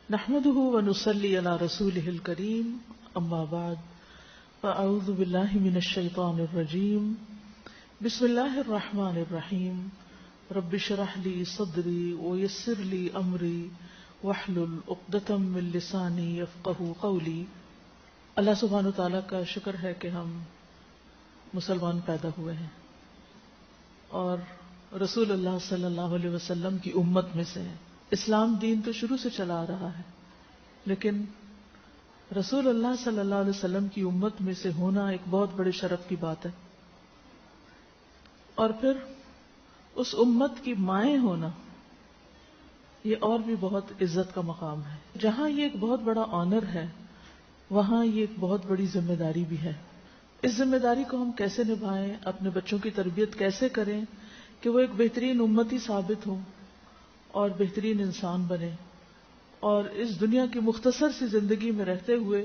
نحمده ونصلي على رسوله الكريم اما بعد فاعوذ بالله من الشيطان الرجيم بسم الله الرحمن الرحيم رب اشرح لي صدري ويسر لي امري واحلل عقدة من لساني يفقهوا قولي۔ اللہ سبحانہ تعالیٰ کا شکر ہے کہ ہم مسلمان پیدا ہوئے ہیں اور رسول اللہ صلی اللہ علیہ وسلم کی امت میں سے ہیں۔ اسلام دین تو شروع سے چلا آ رہا ہے، لیکن رسول اللہ صلی اللہ علیہ وسلم کی امت میں سے ہونا ایک بہت بڑے شرف کی بات ہے، اور پھر اس امت کی مائیں ہونا یہ اور بھی بہت عزت کا مقام ہے۔ جہاں یہ ایک بہت بڑا آنر ہے، وہاں یہ ایک بہت بڑی ذمہ داری بھی ہے۔ اس ذمہ داری کو ہم کیسے نبھائیں، اپنے بچوں کی تربیت کیسے کریں کہ وہ ایک بہترین امتی ثابت ہوں اور بہترین انسان بنے، اور اس دنیا کی مختصر سی زندگی میں رہتے ہوئے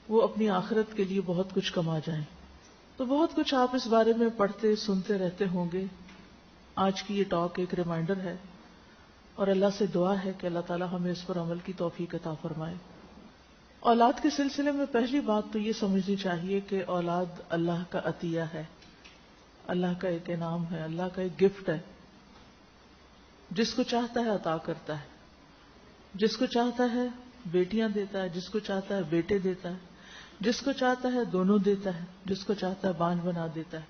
وہ اپنی آخرت کے لیے بہت کچھ کما جائیں۔ تو بہت کچھ آپ اس بارے میں پڑھتے سنتے رہتے ہوں گے۔ آج کی یہ ٹاک ایک ریمائنڈر ہے، اور اللہ سے دعا ہے کہ اللہ تعالی ہمیں اس پر عمل کی توفیق عطا فرمائے۔ اولاد کے سلسلے میں پہلی بات تو یہ سمجھنی چاہیے کہ اولاد اللہ کا عطیہ ہے، اللہ کا ایک انعام ہے، اللہ کا ایک گفٹ ہے۔ جس کو چاہتا ہے عطا کرتا ہے، جس کو چاہتا ہے بیٹیاں دیتا ہے، جس کو چاہتا ہے بیٹے دیتا ہے، جس کو چاہتا ہے دونوں دیتا ہے، جس کو چاہتا ہے بانج بنا دیتا ہے۔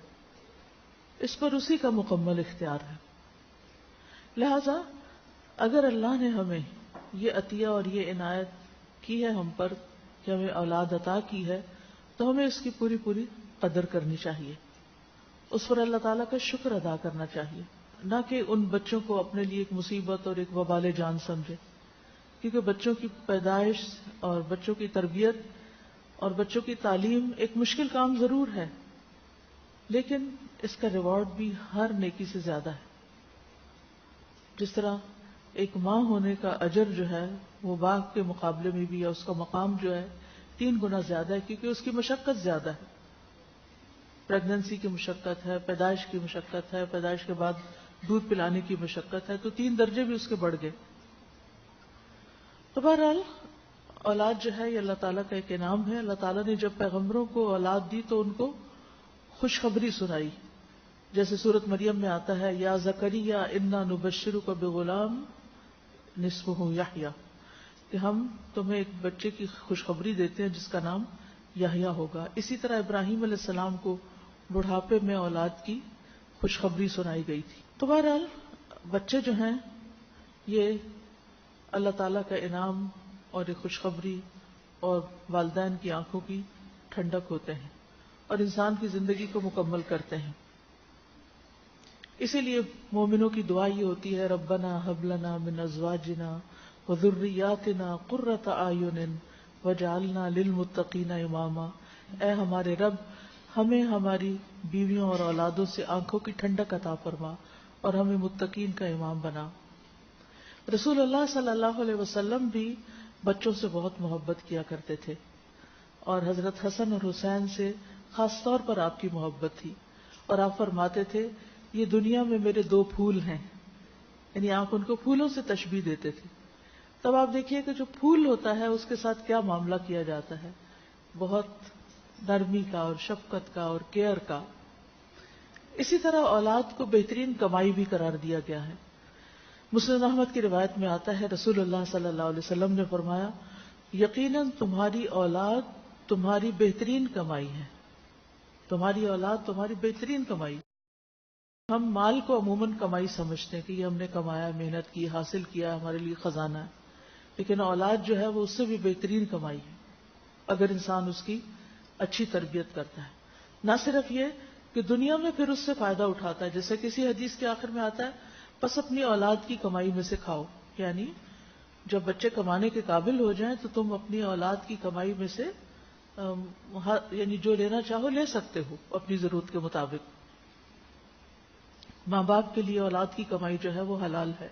اس پر اسی کا مکمل اختیار ہے۔ لہذا اگر اللہ نے ہمیں یہ عطیہ اور یہ عنایت کی ہے ہم پر کہ ہمیں اولاد عطا کی ہے، تو ہمیں اس کی پوری پوری قدر کرنی چاہیے، اس پر اللہ تعالیٰ کا شکر ادا کرنا چاہیے، نہ کہ ان بچوں کو اپنے لیے ایک مصیبت اور ایک وبال جان سمجھے، کیونکہ بچوں کی پیدائش اور بچوں کی تربیت اور بچوں کی تعلیم ایک مشکل کام ضرور ہے، لیکن اس کا ریوارڈ بھی ہر نیکی سے زیادہ ہے۔ جس طرح ایک ماں ہونے کا اجر جو ہے وہ باغ کے مقابلے میں بھی، یا اس کا مقام جو ہے 3 گنا زیادہ ہے، کیونکہ اس کی مشقت زیادہ ہے۔ پریگننسی کی مشقت ہے، پیدائش کی مشقت ہے، پیدائش کے بعد دودھ پلانے کی مشقت ہے، تو 3 درجے بھی اس کے بڑھ گئے۔ تو بہرحال اولاد جو ہے یہ اللہ تعالیٰ کا ایک انعام ہے۔ اللہ تعالیٰ نے جب پیغمبروں کو اولاد دی تو ان کو خوشخبری سنائی، جیسے سورۃ مریم میں آتا ہے، یا زکریا انا نبشرک بغلام اسمہ یحییٰ، کہ ہم تمہیں ایک بچے کی خوشخبری دیتے ہیں جس کا نام یحییٰ ہوگا۔ اسی طرح ابراہیم علیہ السلام کو بڑھاپے میں اولاد کی خوشخبری سنائی گئی تھی۔ تو بہرحال بچے جو ہیں یہ اللہ تعالیٰ کا انعام اور ایک خوشخبری اور والدین کی آنکھوں کی ٹھنڈک ہوتے ہیں اور انسان کی زندگی کو مکمل کرتے ہیں۔ اسی لیے مومنوں کی دعا یہ ہوتی ہے، ربنا ہب لنا من ازواجنا وذریاتنا قرۃ اعین وجعلنا للمتقین اماما۔ اے ہمارے رب، ہمیں ہماری بیویوں اور اولادوں سے آنکھوں کی ٹھنڈک عطا فرما اور ہمیں متقین کا امام بنا۔ رسول اللہ صلی اللہ علیہ وسلم بھی بچوں سے بہت محبت کیا کرتے تھے، اور حضرت حسن اور حسین سے خاص طور پر آپ کی محبت تھی، اور آپ فرماتے تھے یہ دنیا میں میرے 2 پھول ہیں، یعنی آپ ان کو پھولوں سے تشبیہ دیتے تھے۔ تب آپ دیکھیے کہ جو پھول ہوتا ہے اس کے ساتھ کیا معاملہ کیا جاتا ہے، بہت نرمی کا اور شفقت کا اور کیئر کا۔ اسی طرح اولاد کو بہترین کمائی بھی قرار دیا گیا ہے۔ مسلم احمد کی روایت میں آتا ہے، رسول اللہ صلی اللہ علیہ وسلم نے فرمایا، یقیناً تمہاری اولاد تمہاری بہترین کمائی ہے، تمہاری اولاد تمہاری بہترین کمائی۔ ہم مال کو عموماً کمائی سمجھتے ہیں کہ یہ ہم نے کمایا، محنت کی، حاصل کیا، ہمارے لیے خزانہ ہے، لیکن اولاد جو ہے وہ اس سے بھی بہترین کمائی ہے اگر انسان اس کی اچھی تربیت کرتا ہے۔ نہ صرف یہ کہ دنیا میں پھر اس سے فائدہ اٹھاتا ہے، جیسے کسی حدیث کے آخر میں آتا ہے، بس اپنی اولاد کی کمائی میں سے کھاؤ، یعنی جب بچے کمانے کے قابل ہو جائیں تو تم اپنی اولاد کی کمائی میں سے یعنی جو لینا چاہو لے سکتے ہو اپنی ضرورت کے مطابق۔ ماں باپ کے لیے اولاد کی کمائی جو ہے وہ حلال ہے،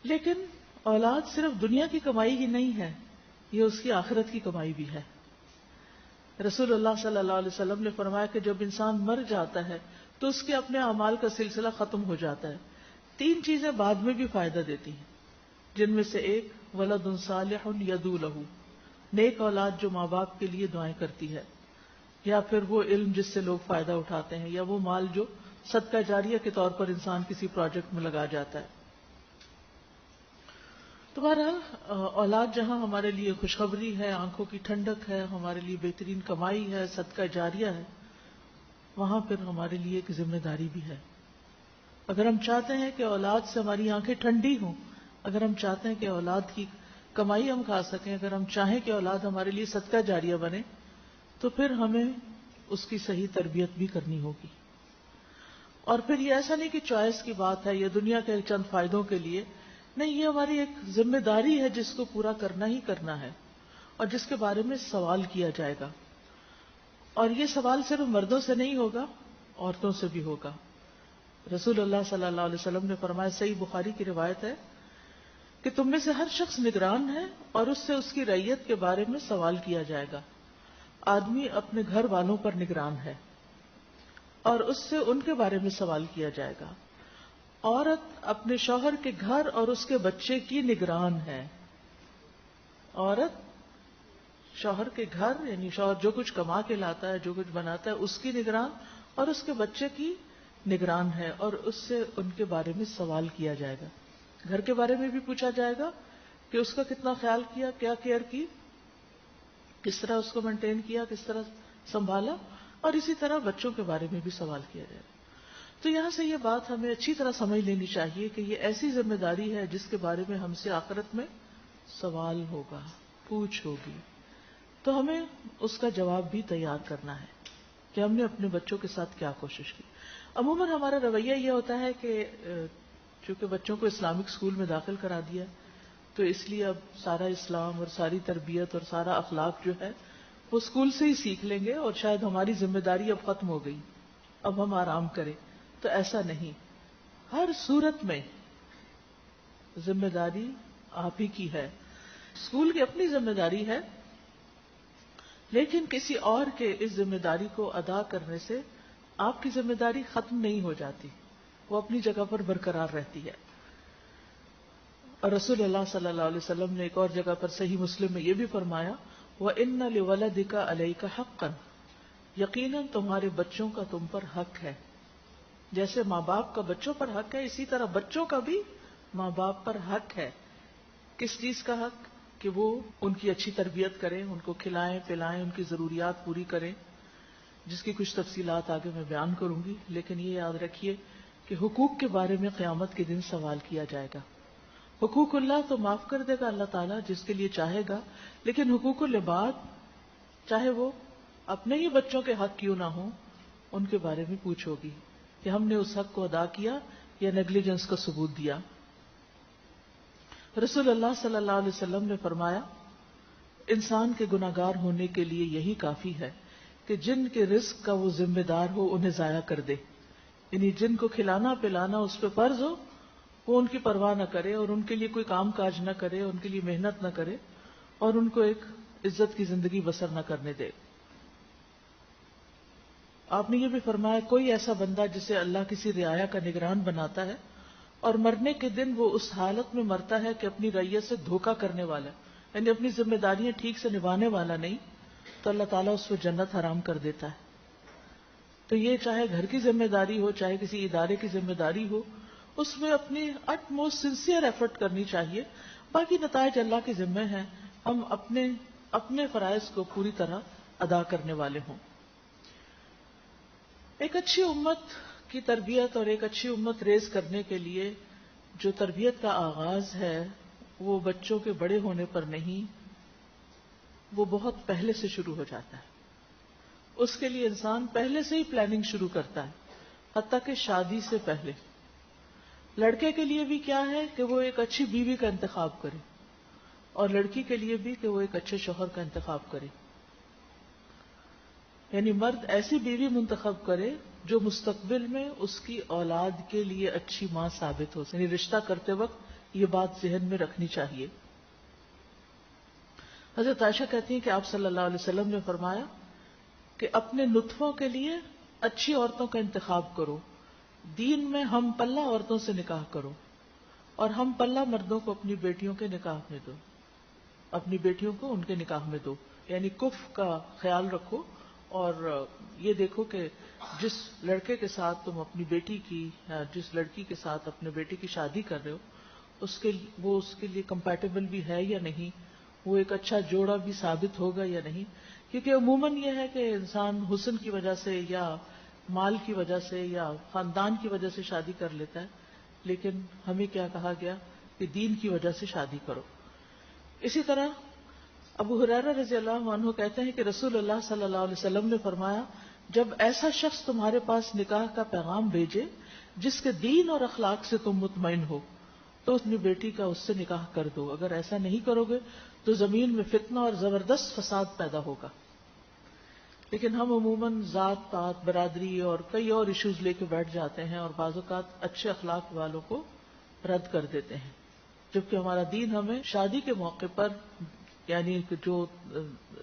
لیکن اولاد صرف دنیا کی کمائی ہی نہیں ہے، یہ اس کی آخرت کی کمائی بھی ہے۔ رسول اللہ صلی اللہ علیہ وسلم نے فرمایا کہ جب انسان مر جاتا ہے تو اس کے اپنے اعمال کا سلسلہ ختم ہو جاتا ہے، 3 چیزیں بعد میں بھی فائدہ دیتی ہیں۔ جن میں سے ایک ولد صالح یدعو لہ، نیک اولاد جو ماں باپ کے لیے دعائیں کرتی ہے، یا پھر وہ علم جس سے لوگ فائدہ اٹھاتے ہیں، یا وہ مال جو صدقہ جاریہ کے طور پر انسان کسی پروجیکٹ میں لگا جاتا ہے۔ تو بہرحال اولاد جہاں ہمارے لیے خوشخبری ہے، آنکھوں کی ٹھنڈک ہے، ہمارے لیے بہترین کمائی ہے، صدقہ جاریہ ہے، وہاں پھر ہمارے لیے ایک ذمہ داری بھی ہے۔ اگر ہم چاہتے ہیں کہ اولاد سے ہماری آنکھیں ٹھنڈی ہوں، اگر ہم چاہتے ہیں کہ اولاد کی کمائی ہم کھا سکیں، اگر ہم چاہیں کہ اولاد ہمارے لیے صدقہ جاریہ بنے، تو پھر ہمیں اس کی صحیح تربیت بھی کرنی ہوگی۔ اور پھر یہ ایسا نہیں کہ چوائس کی بات ہے یا دنیا کے چند فائدوں کے لیے، نہیں، یہ ہماری ایک ذمہ داری ہے جس کو پورا کرنا ہی کرنا ہے، اور جس کے بارے میں سوال کیا جائے گا۔ اور یہ سوال صرف مردوں سے نہیں ہوگا، عورتوں سے بھی ہوگا۔ رسول اللہ صلی اللہ علیہ وسلم نے فرمایا، صحیح بخاری کی روایت ہے کہ تم میں سے ہر شخص نگران ہے اور اس سے اس کی رعیت کے بارے میں سوال کیا جائے گا۔ آدمی اپنے گھر والوں پر نگران ہے اور اس سے ان کے بارے میں سوال کیا جائے گا۔ عورت اپنے شوہر کے گھر اور اس کے بچے کی نگران ہے۔ عورت شوہر کے گھر، یعنی شوہر جو کچھ کما کے لاتا ہے، جو کچھ بناتا ہے، اس کی نگران، اور اس کے بچے کی نگران ہے، اور اس سے ان کے بارے میں سوال کیا جائے گا۔ گھر کے بارے میں بھی پوچھا جائے گا کہ اس کا کتنا خیال کیا، کیا کیئر کی، کس طرح اس کو مینٹین کیا، کس طرح سنبھالا، اور اسی طرح بچوں کے بارے میں بھی سوال کیا جائے گا۔ تو یہاں سے یہ بات ہمیں اچھی طرح سمجھ لینی چاہیے کہ یہ ایسی ذمہ داری ہے جس کے بارے میں ہم سے آخرت میں سوال ہوگا، پوچھ ہوگی، تو ہمیں اس کا جواب بھی تیار کرنا ہے کہ ہم نے اپنے بچوں کے ساتھ کیا کوشش کی۔ عموماً ہمارا رویہ یہ ہوتا ہے کہ چونکہ بچوں کو اسلامک اسکول میں داخل کرا دیا تو اس لیے اب سارا اسلام اور ساری تربیت اور سارا اخلاق جو ہے وہ اسکول سے ہی سیکھ لیں گے، اور شاید ہماری ذمہ داری اب ختم ہو گئی، اب ہم آرام کریں۔ تو ایسا نہیں، ہر صورت میں ذمہ داری آپ ہی کی ہے۔ اسکول کی اپنی ذمہ داری ہے، لیکن کسی اور کے اس ذمہ داری کو ادا کرنے سے آپ کی ذمہ داری ختم نہیں ہو جاتی، وہ اپنی جگہ پر برقرار رہتی ہے۔ اور رسول اللہ صلی اللہ علیہ وسلم نے ایک اور جگہ پر صحیح مسلم میں یہ بھی فرمایا، وَإِنَّ لِوَلَدِكَ عَلَيْكَ حَقًّا، یقیناً تمہارے بچوں کا تم پر حق ہے۔ جیسے ماں باپ کا بچوں پر حق ہے، اسی طرح بچوں کا بھی ماں باپ پر حق ہے۔ کس چیز کا حق؟ کہ وہ ان کی اچھی تربیت کریں، ان کو کھلائیں پلائیں، ان کی ضروریات پوری کریں، جس کی کچھ تفصیلات آگے میں بیان کروں گی۔ لیکن یہ یاد رکھیے کہ حقوق کے بارے میں قیامت کے دن سوال کیا جائے گا۔ حقوق اللہ تو معاف کر دے گا اللہ تعالیٰ جس کے لیے چاہے گا، لیکن حقوق العباد، چاہے وہ اپنے ہی بچوں کے حق کیوں نہ ہوں، ان کے بارے میں پوچھ ہوگی کہ ہم نے اس حق کو ادا کیا یا نیگلیجنس کا ثبوت دیا۔ رسول اللہ صلی اللہ علیہ وسلم نے فرمایا، انسان کے گناہگار ہونے کے لیے یہی کافی ہے کہ جن کے رزق کا وہ ذمہ دار ہو انہیں ضائع کر دے، یعنی جن کو کھلانا پلانا اس پہ فرض ہو وہ ان کی پرواہ نہ کرے اور ان کے لیے کوئی کام کاج نہ کرے، ان کے لیے محنت نہ کرے اور ان کو ایک عزت کی زندگی بسر نہ کرنے دے۔ آپ نے یہ بھی فرمایا، کوئی ایسا بندہ جسے اللہ کسی رعایا کا نگران بناتا ہے اور مرنے کے دن وہ اس حالت میں مرتا ہے کہ اپنی رعیت سے دھوکہ کرنے والا، یعنی اپنی ذمہ داریاں ٹھیک سے نبھانے والا نہیں، تو اللہ تعالیٰ اس کو جنت حرام کر دیتا ہے۔ تو یہ چاہے گھر کی ذمہ داری ہو، چاہے کسی ادارے کی ذمہ داری ہو، اس میں اپنی اٹ موسٹ سنسیئر ایفرٹ کرنی چاہیے۔ باقی نتائج اللہ کے ذمہ ہیں، ہم اپنے فرائض کو پوری طرح ادا کرنے والے ہوں۔ ایک اچھی امت کی تربیت اور ایک اچھی امت ریز کرنے کے لیے جو تربیت کا آغاز ہے وہ بچوں کے بڑے ہونے پر نہیں، وہ بہت پہلے سے شروع ہو جاتا ہے۔ اس کے لیے انسان پہلے سے ہی پلاننگ شروع کرتا ہے، حتیٰ کہ شادی سے پہلے۔ لڑکے کے لیے بھی کیا ہے کہ وہ ایک اچھی بیوی کا انتخاب کرے، اور لڑکی کے لیے بھی کہ وہ ایک اچھے شوہر کا انتخاب کرے، یعنی مرد ایسی بیوی منتخب کرے جو مستقبل میں اس کی اولاد کے لیے اچھی ماں ثابت ہو، یعنی رشتہ کرتے وقت یہ بات ذہن میں رکھنی چاہیے۔ حضرت عائشہ کہتی ہیں کہ آپ صلی اللہ علیہ وسلم نے فرمایا کہ اپنے نطفوں کے لیے اچھی عورتوں کا انتخاب کرو، دین میں ہم پلہ عورتوں سے نکاح کرو، اور ہم پلہ مردوں کو اپنی بیٹیوں کے نکاح میں دو، اپنی بیٹیوں کو ان کے نکاح میں دو، یعنی کف کا خیال رکھو اور یہ دیکھو کہ جس لڑکے کے ساتھ تم اپنی بیٹی کی یا جس لڑکی کے ساتھ اپنے بیٹے کی شادی کر رہے ہو وہ اس کے لیے کمپیٹیبل بھی ہے یا نہیں، وہ ایک اچھا جوڑا بھی ثابت ہوگا یا نہیں. کیونکہ عموماً یہ ہے کہ انسان حسن کی وجہ سے یا مال کی وجہ سے یا خاندان کی وجہ سے شادی کر لیتا ہے، لیکن ہمیں کیا کہا گیا کہ دین کی وجہ سے شادی کرو. اسی طرح ابو ہریرہ رضی اللہ عنہ کہتے ہیں کہ رسول اللہ صلی اللہ علیہ وسلم نے فرمایا، جب ایسا شخص تمہارے پاس نکاح کا پیغام بھیجے جس کے دین اور اخلاق سے تم مطمئن ہو تو اپنی بیٹی کا اس سے نکاح کر دو، اگر ایسا نہیں کرو گے تو زمین میں فتنہ اور زبردست فساد پیدا ہوگا. لیکن ہم عموماً ذات پات برادری اور کئی اور ایشوز لے کے بیٹھ جاتے ہیں اور بعض اوقات اچھے اخلاق والوں کو رد کر دیتے ہیں، جبکہ ہمارا دین ہمیں شادی کے موقع پر یعنی جو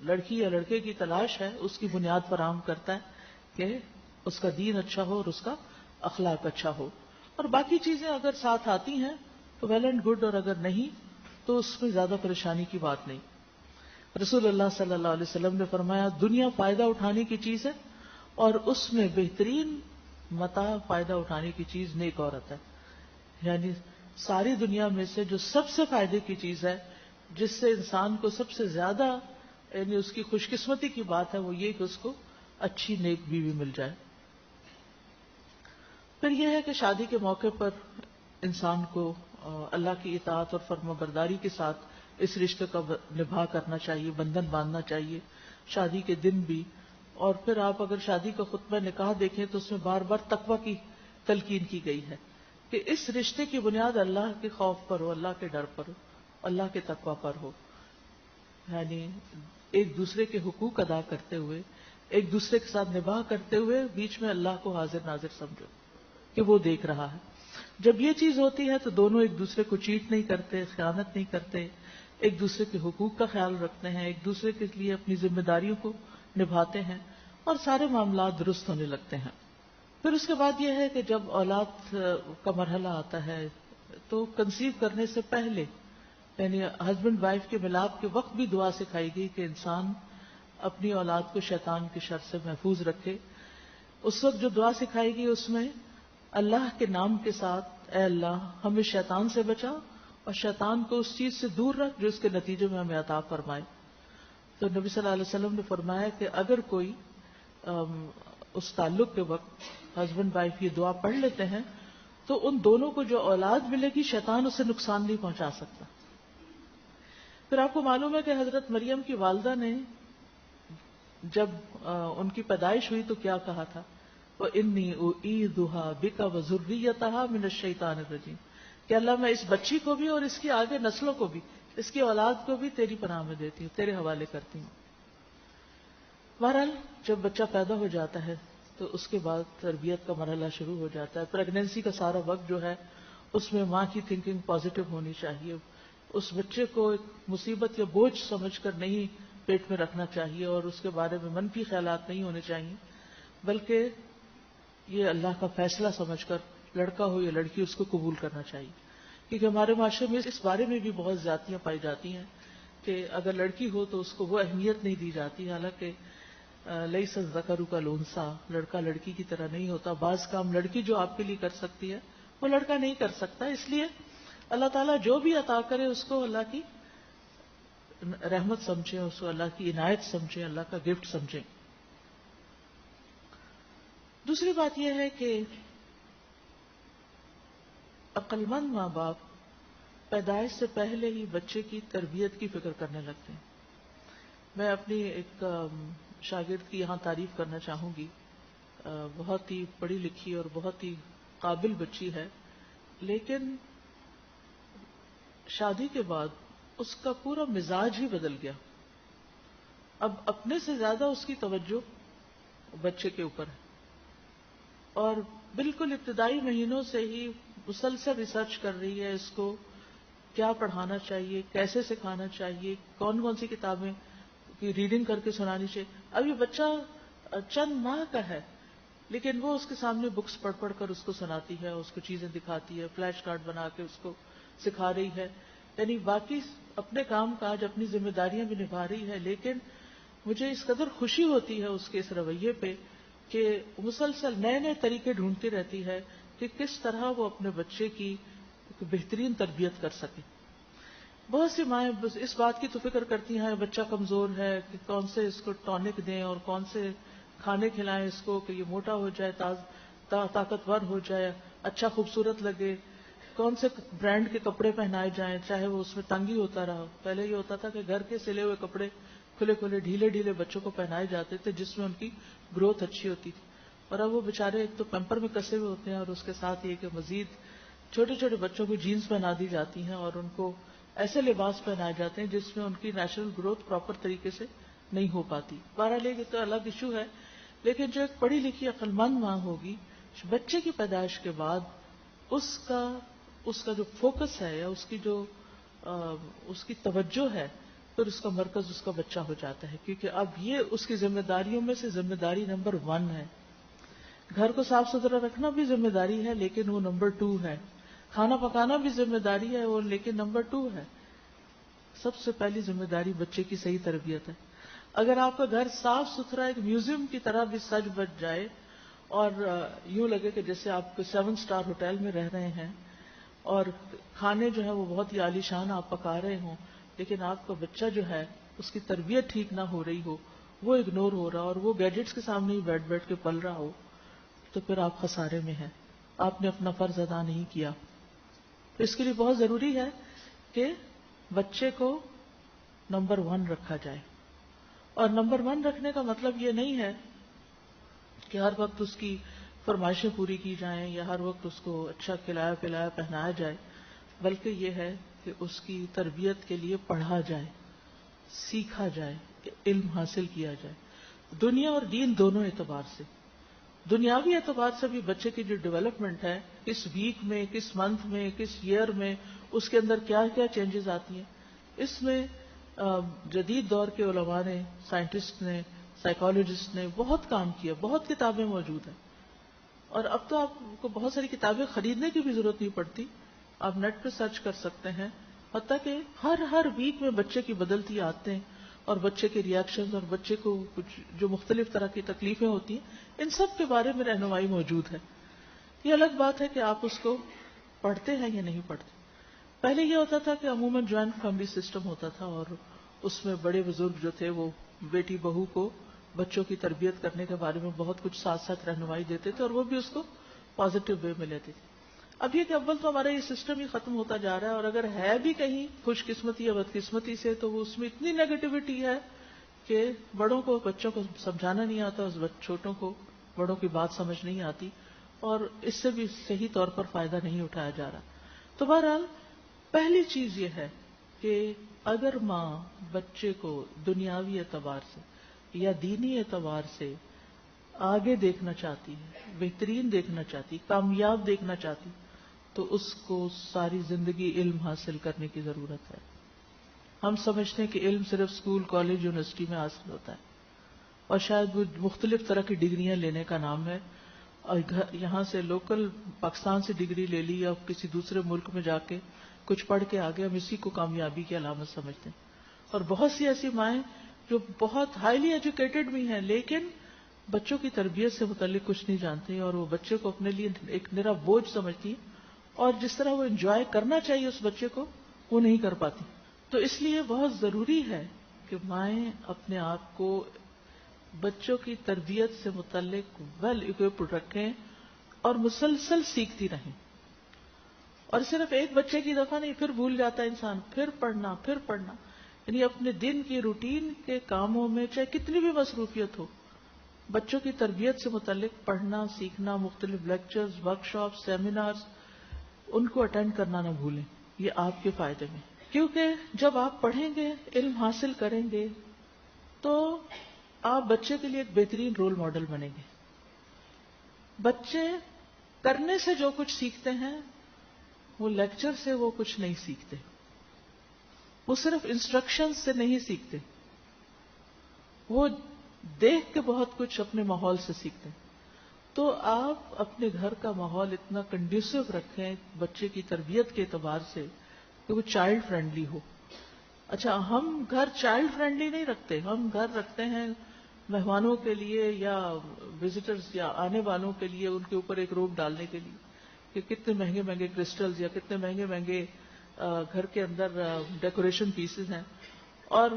لڑکی یا لڑکے کی تلاش ہے اس کی بنیاد فراہم کرتا ہے کہ اس کا دین اچھا ہو اور اس کا اخلاق اچھا ہو، اور باقی چیزیں اگر ساتھ آتی ہیں تو ویل اینڈ گڈ، اور اگر نہیں تو اس میں زیادہ پریشانی کی بات نہیں. رسول اللہ صلی اللہ علیہ وسلم نے فرمایا، دنیا فائدہ اٹھانے کی چیز ہے اور اس میں بہترین متاع فائدہ اٹھانے کی چیز نیک عورت ہے. یعنی ساری دنیا میں سے جو سب سے فائدے کی چیز ہے، جس سے انسان کو سب سے زیادہ یعنی اس کی خوش قسمتی کی بات ہے، وہ یہ کہ اس کو اچھی نیک بیوی مل جائے. پھر یہ ہے کہ شادی کے موقع پر انسان کو اللہ کی اطاعت اور فرما برداری کے ساتھ اس رشتے کا نبھا کرنا چاہیے، بندھن باندھنا چاہیے شادی کے دن بھی. اور پھر آپ اگر شادی کا خطبہ نکاح دیکھیں تو اس میں بار بار تقویٰ کی تلقین کی گئی ہے کہ اس رشتے کی بنیاد اللہ کے خوف پر ہو، اللہ کے ڈر پر ہو، اللہ کے تقویٰ پر ہو. یعنی ایک دوسرے کے حقوق ادا کرتے ہوئے، ایک دوسرے کے ساتھ نباہ کرتے ہوئے بیچ میں اللہ کو حاضر ناظر سمجھو کہ وہ دیکھ رہا ہے. جب یہ چیز ہوتی ہے تو دونوں ایک دوسرے کو چیٹ نہیں کرتے، خیانت نہیں کرتے، ایک دوسرے کے حقوق کا خیال رکھتے ہیں، ایک دوسرے کے لیے اپنی ذمہ داریوں کو نبھاتے ہیں اور سارے معاملات درست ہونے لگتے ہیں. پھر اس کے بعد یہ ہے کہ جب اولاد کا مرحلہ آتا ہے تو کنسیو کرنے سے پہلے یعنی ہسبینڈ وائف کے ملاپ کے وقت بھی دعا سکھائی گئی کہ انسان اپنی اولاد کو شیطان کے شر سے محفوظ رکھے. اس وقت جو دعا سکھائی گئی اس میں اللہ کے نام کے ساتھ، اے اللہ ہمیں شیطان سے بچا اور شیطان کو اس چیز سے دور رکھ جو اس کے نتیجے میں ہمیں عطا فرمائے. تو نبی صلی اللہ علیہ وسلم نے فرمایا کہ اگر کوئی اس تعلق کے وقت ہسبینڈ وائف یہ دعا پڑھ لیتے ہیں تو ان دونوں کو جو اولاد ملے گی شیطان اسے نقصان نہیں پہنچا سکتا. پھر آپ کو معلوم ہے کہ حضرت مریم کی والدہ نے جب ان کی پیدائش ہوئی تو کیا کہا تھا، وَإِنِّي أُعِيذُهَا بِكَ وَذُرِّيَّتَهَا مِنَ الشَّيْطَانِ الرَّجِيمِ کہ اللہ میں اس بچی کو بھی اور اس کی آگے نسلوں کو بھی، اس کی اولاد کو بھی تیری پناہ میں دیتی ہوں، تیرے حوالے کرتی ہوں. بہرحال جب بچہ پیدا ہو جاتا ہے تو اس کے بعد تربیت کا مرحلہ شروع ہو جاتا ہے. پریگنینسی کا سارا وقت جو ہے اس میں ماں کی تھنکنگ پازیٹو ہونی چاہیے. اس بچے کو ایک مصیبت یا بوجھ سمجھ کر نہیں پیٹ میں رکھنا چاہیے اور اس کے بارے میں منفی خیالات نہیں ہونے چاہیے، بلکہ یہ اللہ کا فیصلہ سمجھ کر لڑکا ہو یا لڑکی اس کو قبول کرنا چاہیے. کیونکہ ہمارے معاشرے میں اس بارے میں بھی بہت زیادتیاں پائی جاتی ہیں کہ اگر لڑکی ہو تو اس کو وہ اہمیت نہیں دی جاتی، حالانکہ لیس الذکر کالانثی، لڑکا لڑکی کی طرح نہیں ہوتا. بعض کام لڑکی جو آپ کے لیے کر سکتی ہے وہ لڑکا نہیں کر سکتا. اس لیے اللہ تعالیٰ جو بھی عطا کرے اس کو اللہ کی رحمت سمجھیں، اس کو اللہ کی عنایت سمجھیں، اللہ کا گفٹ سمجھیں. دوسری بات یہ ہے کہ عقل مند ماں باپ پیدائش سے پہلے ہی بچے کی تربیت کی فکر کرنے لگتے ہیں. میں اپنی ایک شاگرد کی یہاں تعریف کرنا چاہوں گی. بہت ہی پڑھی لکھی اور بہت ہی قابل بچی ہے، لیکن شادی کے بعد اس کا پورا مزاج ہی بدل گیا. اب اپنے سے زیادہ اس کی توجہ بچے کے اوپر ہے اور بالکل ابتدائی مہینوں سے ہی مسلسل ریسرچ کر رہی ہے اس کو کیا پڑھانا چاہیے، کیسے سکھانا چاہیے، کون کون سی کتابیں کی ریڈنگ کر کے سنانی چاہیے. اب یہ بچہ چند ماہ کا ہے لیکن وہ اس کے سامنے بکس پڑھ پڑھ کر اس کو سناتی ہے، اس کو چیزیں دکھاتی ہے، فلیش کارڈ بنا کے اس کو سکھا رہی ہے، یعنی باقی اپنے کام کاج اپنی ذمہ داریاں بھی نبھا رہی ہے، لیکن مجھے اس قدر خوشی ہوتی ہے اس کے اس رویے پہ کہ مسلسل نئے نئے طریقے ڈھونڈتی رہتی ہے کہ کس طرح وہ اپنے بچے کی ایک بہترین تربیت کر سکے۔ بہت سی مائیں بس اس بات کی تو فکر کرتی ہیں بچہ کمزور ہے کہ کون سے اس کو ٹونک دیں اور کون سے کھانے کھلائیں اس کو کہ یہ موٹا ہو جائے، طاقتور ہو جائے، اچھا خوبصورت لگے، کون سے برانڈ کے کپڑے پہنائے جائیں چاہے وہ اس میں تنگ ہی ہوتا رہا۔ پہلے یہ ہوتا تھا کہ گھر کے سلے ہوئے کپڑے کھلے کھلے ڈھیلے ڈھیلے بچوں کو پہنائے جاتے تھے جس میں ان کی گروتھ اچھی ہوتی تھی، اور اب وہ بےچارے ایک تو پیمپر میں کسے ہوئے ہوتے ہیں اور اس کے ساتھ یہ کہ مزید چھوٹے چھوٹے بچوں کو جینز پہنا دی جاتی ہیں اور ان کو ایسے لباس پہنائے جاتے ہیں جس میں ان کی نیچرل گروتھ پراپر طریقے سے نہیں ہو پاتی۔ بہرحال یہ تو الگ ایشو ہے، لیکن جو ایک پڑھی لکھی عقل مند ماں ہوگی بچے کی پیدائش کے بعد اس کا جو فوکس ہے یا اس کی توجہ ہے، پھر اس کا مرکز اس کا بچہ ہو جاتا ہے، کیونکہ اب یہ اس کی ذمہ داریوں میں سے ذمہ داری نمبر 1 ہے۔ گھر کو صاف ستھرا رکھنا بھی ذمہ داری ہے لیکن وہ نمبر 2 ہے، کھانا پکانا بھی ذمہ داری ہے وہ لیکن نمبر 2 ہے۔ سب سے پہلی ذمہ داری بچے کی صحیح تربیت ہے۔ اگر آپ کا گھر صاف ستھرا ایک میوزیم کی طرح بھی سج بج جائے اور یوں لگے کہ جیسے آپ 7 اسٹار ہوٹل میں رہ رہے ہیں اور کھانے جو ہے وہ بہت ہی عالیشان آپ پکا رہے ہوں، لیکن آپ کا بچہ جو ہے اس کی تربیت ٹھیک نہ ہو رہی ہو، وہ اگنور ہو رہا اور وہ گیجٹس کے سامنے ہی بیٹھ کے پل رہا ہو، تو پھر آپ خسارے میں ہیں، آپ نے اپنا فرض ادا نہیں کیا۔ تو اس کے لیے بہت ضروری ہے کہ بچے کو نمبر 1 رکھا جائے، اور نمبر 1 رکھنے کا مطلب یہ نہیں ہے کہ ہر وقت اس کی فرمائشیں پوری کی جائیں یا ہر وقت اس کو اچھا کھلایا پلایا پہنایا جائے، بلکہ یہ ہے کہ اس کی تربیت کے لیے پڑھا جائے، سیکھا جائے، علم حاصل کیا جائے، دنیا اور دین دونوں اعتبار سے۔ دنیاوی اعتبار سے بھی بچے کی جو ڈیولپمنٹ ہے، کس ویک میں، کس منتھ میں، کس ایئر میں اس کے اندر کیا کیا چینجز آتی ہیں، اس میں جدید دور کے علماء نے، سائنٹسٹ نے، سائیکالوجسٹ نے بہت کام کیا، بہت کتابیں موجود ہیں، اور اب تو آپ کو بہت ساری کتابیں خریدنے کی بھی ضرورت نہیں پڑتی، آپ نیٹ پہ سرچ کر سکتے ہیں، حتیٰ کہ ہر ویک میں بچے کی بدلتی عادتیں اور بچے کے ریئیکشنز اور بچے کو کچھ جو مختلف طرح کی تکلیفیں ہوتی ہیں، ان سب کے بارے میں رہنمائی موجود ہے۔ یہ الگ بات ہے کہ آپ اس کو پڑھتے ہیں یا نہیں پڑھتے۔ پہلے یہ ہوتا تھا کہ عموماً جوائنٹ فیملی سسٹم ہوتا تھا اور اس میں بڑے بزرگ جو تھے وہ بیٹی بہو کو بچوں کی تربیت کرنے کے بارے میں بہت کچھ ساتھ ساتھ رہنمائی دیتے تھے اور وہ بھی اس کو پازیٹو وے میں لیتے تھے۔ اب یہ کہ اول تو ہمارا یہ سسٹم ہی ختم ہوتا جا رہا ہے، اور اگر ہے بھی کہیں خوش قسمتی یا بدقسمتی سے تو وہ اس میں اتنی نیگیٹیوٹی ہے کہ بڑوں کو بچوں کو سمجھانا نہیں آتا، چھوٹوں کو بڑوں کی بات سمجھ نہیں آتی، اور اس سے بھی صحیح طور پر فائدہ نہیں اٹھایا جا رہا۔ تو بہرحال پہلی چیز یہ ہے کہ اگر ماں بچے کو دنیاوی اعتبار سے یا دینی اعتبار سے آگے دیکھنا چاہتی ہے، بہترین دیکھنا چاہتی، کامیاب دیکھنا چاہتی، تو اس کو ساری زندگی علم حاصل کرنے کی ضرورت ہے۔ ہم سمجھتے ہیں کہ علم صرف اسکول، کالج، یونیورسٹی میں حاصل ہوتا ہے، اور شاید وہ مختلف طرح کی ڈگریاں لینے کا نام ہے، اور یہاں سے لوکل پاکستان سے ڈگری لے لی یا کسی دوسرے ملک میں جا کے کچھ پڑھ کے آگے ہم اسی کو کامیابی کی علامت سمجھتے ہیں۔ اور بہت سی ایسی مائیں جو بہت ہائیلی ایجوکیٹڈ بھی ہیں لیکن بچوں کی تربیت سے متعلق کچھ نہیں جانتی، اور وہ بچے کو اپنے لیے ایک نرا بوجھ سمجھتی ہیں، اور جس طرح وہ انجوائے کرنا چاہیے اس بچے کو وہ نہیں کر پاتی۔ تو اس لیے بہت ضروری ہے کہ مائیں اپنے آپ کو بچوں کی تربیت سے متعلق ویل اکوپڈ رکھیں اور مسلسل سیکھتی رہیں، اور صرف ایک بچے کی دفعہ نہیں، پھر بھول جاتا ہے انسان، پھر پڑھنا، یعنی اپنے دن کی روٹین کے کاموں میں چاہے کتنی بھی مصروفیت ہو، بچوں کی تربیت سے متعلق پڑھنا، سیکھنا، مختلف لیکچرز، ورک شاپ، سیمینارز، ان کو اٹینڈ کرنا نہ بھولیں، یہ آپ کے فائدے میں، کیونکہ جب آپ پڑھیں گے، علم حاصل کریں گے تو آپ بچے کے لیے ایک بہترین رول ماڈل بنیں گے۔ بچے کرنے سے جو کچھ سیکھتے ہیں وہ لیکچر سے وہ کچھ نہیں سیکھتے، وہ صرف انسٹرکشن سے نہیں سیکھتے، وہ دیکھ کے بہت کچھ اپنے ماحول سے سیکھتے ہیں۔ تو آپ اپنے گھر کا ماحول اتنا کنڈیوسو رکھیں بچے کی تربیت کے اعتبار سے کہ وہ چائلڈ فرینڈلی ہو. اچھا ہم گھر چائلڈ فرینڈلی نہیں رکھتے, ہم گھر رکھتے ہیں مہمانوں کے لیے یا وزٹرز یا آنے والوں کے لیے ان کے اوپر ایک روب ڈالنے کے لیے کہ کتنے مہنگے مہنگے کرسٹلز یا کتنے مہنگے مہنگے گھر کے اندر ڈیکوریشن پیسز ہیں, اور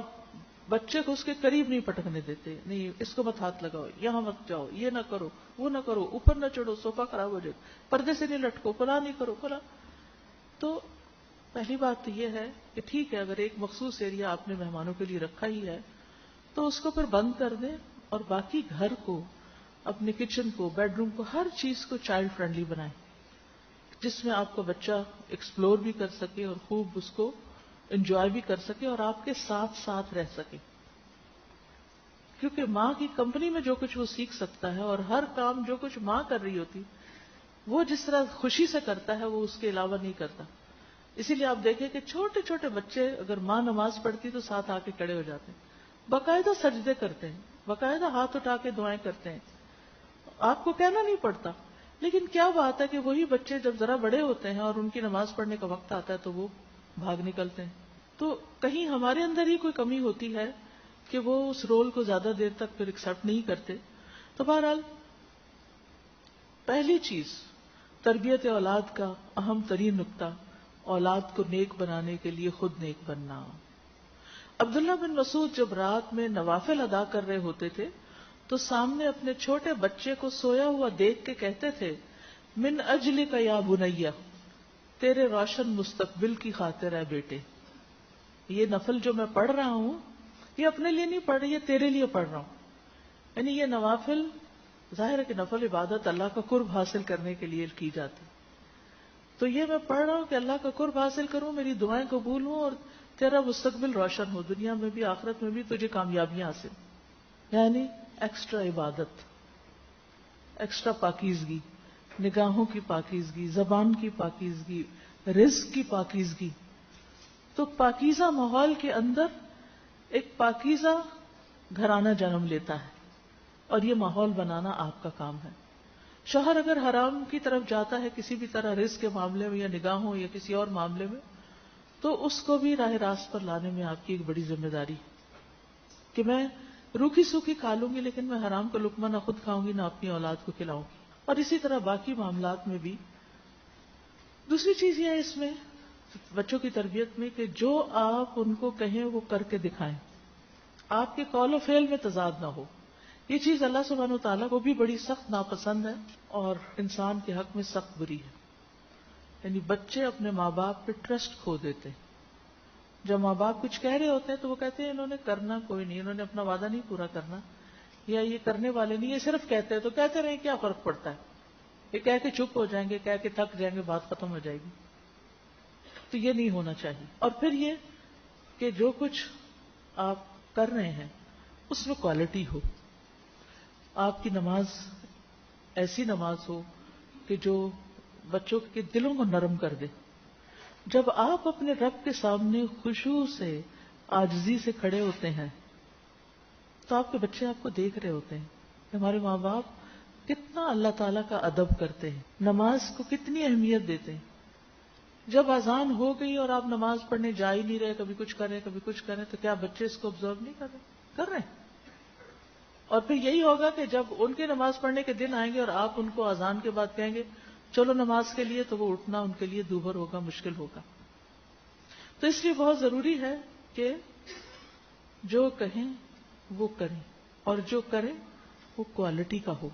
بچے کو اس کے قریب نہیں پٹکنے دیتے. نہیں, اس کو مت ہاتھ لگاؤ, یہاں مت جاؤ, یہ نہ کرو, وہ نہ کرو, اوپر نہ چڑھو, صوفہ خراب ہو جائے, پردے سے نہیں لٹکو, فلاں نہیں کرو, فلاں. تو پہلی بات تو یہ ہے کہ ٹھیک ہے, اگر ایک مخصوص ایریا آپ نے مہمانوں کے لیے رکھا ہی ہے تو اس کو پھر بند کر دیں, اور باقی گھر کو, اپنے کچن کو, بیڈ روم کو, ہر چیز کو چائلڈ فرینڈلی بنائیں, جس میں آپ کا بچہ ایکسپلور بھی کر سکے اور خوب اس کو انجوائے بھی کر سکے اور آپ کے ساتھ ساتھ رہ سکے. کیونکہ ماں کی کمپنی میں جو کچھ وہ سیکھ سکتا ہے, اور ہر کام جو کچھ ماں کر رہی ہوتی وہ جس طرح خوشی سے کرتا ہے وہ اس کے علاوہ نہیں کرتا. اسی لیے آپ دیکھیں کہ چھوٹے چھوٹے بچے اگر ماں نماز پڑھتی تو ساتھ آ کے کھڑے ہو جاتے ہیں, باقاعدہ سجدے کرتے ہیں, باقاعدہ ہاتھ اٹھا کے دعائیں کرتے ہیں, آپ کو کہنا نہیں پڑتا. لیکن کیا بات ہے کہ وہی بچے جب ذرا بڑے ہوتے ہیں اور ان کی نماز پڑھنے کا وقت آتا ہے تو وہ بھاگ نکلتے ہیں. تو کہیں ہمارے اندر ہی کوئی کمی ہوتی ہے کہ وہ اس رول کو زیادہ دیر تک پھر ایکسپٹ نہیں کرتے. تو بہرحال پہلی چیز, تربیت اولاد کا اہم ترین نقطہ, اولاد کو نیک بنانے کے لیے خود نیک بننا. عبداللہ بن مسعود جب رات میں نوافل ادا کر رہے ہوتے تھے تو سامنے اپنے چھوٹے بچے کو سویا ہوا دیکھ کے کہتے تھے, من اجلک یا بنیا, تیرے روشن مستقبل کی خاطر ہے بیٹے, یہ نفل جو میں پڑھ رہا ہوں یہ اپنے لیے نہیں پڑھ رہی, یہ تیرے لیے پڑھ رہا ہوں. یعنی یہ نوافل ظاہر ہے کہ نفل عبادت اللہ کا قرب حاصل کرنے کے لیے کی جاتی, تو یہ میں پڑھ رہا ہوں کہ اللہ کا قرب حاصل کروں, میری دعائیں قبول ہوں اور تیرا مستقبل روشن ہو, دنیا میں بھی آخرت میں بھی تجھے کامیابیاں حاصل. یعنی ایکسٹرا عبادت, ایکسٹرا پاکیزگی, نگاہوں کی پاکیزگی, زبان کی پاکیزگی, رزق کی پاکیزگی. تو پاکیزہ ماحول کے اندر ایک پاکیزہ گھرانہ جنم لیتا ہے, اور یہ ماحول بنانا آپ کا کام ہے. شوہر اگر حرام کی طرف جاتا ہے کسی بھی طرح رزق کے معاملے میں یا نگاہوں یا کسی اور معاملے میں, تو اس کو بھی راہ راست پر لانے میں آپ کی ایک بڑی ذمہ داری کہ میں روکھی سوکھی کھا لوں گی لیکن میں حرام کا لقمہ نہ خود کھاؤں گی نہ اپنی اولاد کو کھلاؤں گی. اور اسی طرح باقی معاملات میں بھی. دوسری چیز یہ ہے اس میں بچوں کی تربیت میں کہ جو آپ ان کو کہیں وہ کر کے دکھائیں, آپ کے قول و فعل میں تضاد نہ ہو. یہ چیز اللہ سبحانہ و تعالیٰ کو بھی بڑی سخت ناپسند ہے اور انسان کے حق میں سخت بری ہے. یعنی بچے اپنے ماں باپ پہ ٹرسٹ کھو دیتے ہیں. جب ماں باپ کچھ کہہ رہے ہوتے ہیں تو وہ کہتے ہیں انہوں نے کرنا کوئی نہیں, انہوں نے اپنا وعدہ نہیں پورا کرنا, یا یہ کرنے والے نہیں, یہ صرف کہتے ہیں تو کہتے رہیں, کیا فرق پڑتا ہے, یہ کہہ کے چپ ہو جائیں گے, کہہ کے تھک جائیں گے, بات ختم ہو جائے گی. تو یہ نہیں ہونا چاہیے. اور پھر یہ کہ جو کچھ آپ کر رہے ہیں اس میں کوالٹی ہو. آپ کی نماز ایسی نماز ہو کہ جو بچوں کے دلوں کو نرم کر دے. جب آپ اپنے رب کے سامنے خشوع سے, عاجزی سے کھڑے ہوتے ہیں تو آپ کے بچے آپ کو دیکھ رہے ہوتے ہیں کہ ہمارے ماں باپ کتنا اللہ تعالیٰ کا ادب کرتے ہیں, نماز کو کتنی اہمیت دیتے ہیں. جب اذان ہو گئی اور آپ نماز پڑھنے جا ہی نہیں رہے, کبھی کچھ کریں کبھی کچھ کریں, تو کیا بچے اس کو آبزرو نہیں کر رہے ہیں؟ اور پھر یہی ہوگا کہ جب ان کے نماز پڑھنے کے دن آئیں گے اور آپ ان کو اذان کے بعد کہیں گے چلو نماز کے لیے, تو وہ اٹھنا ان کے لیے دوبھر ہوگا, مشکل ہوگا. تو اس لیے بہت ضروری ہے کہ جو کہیں وہ کریں, اور جو کریں وہ کوالٹی کا ہو.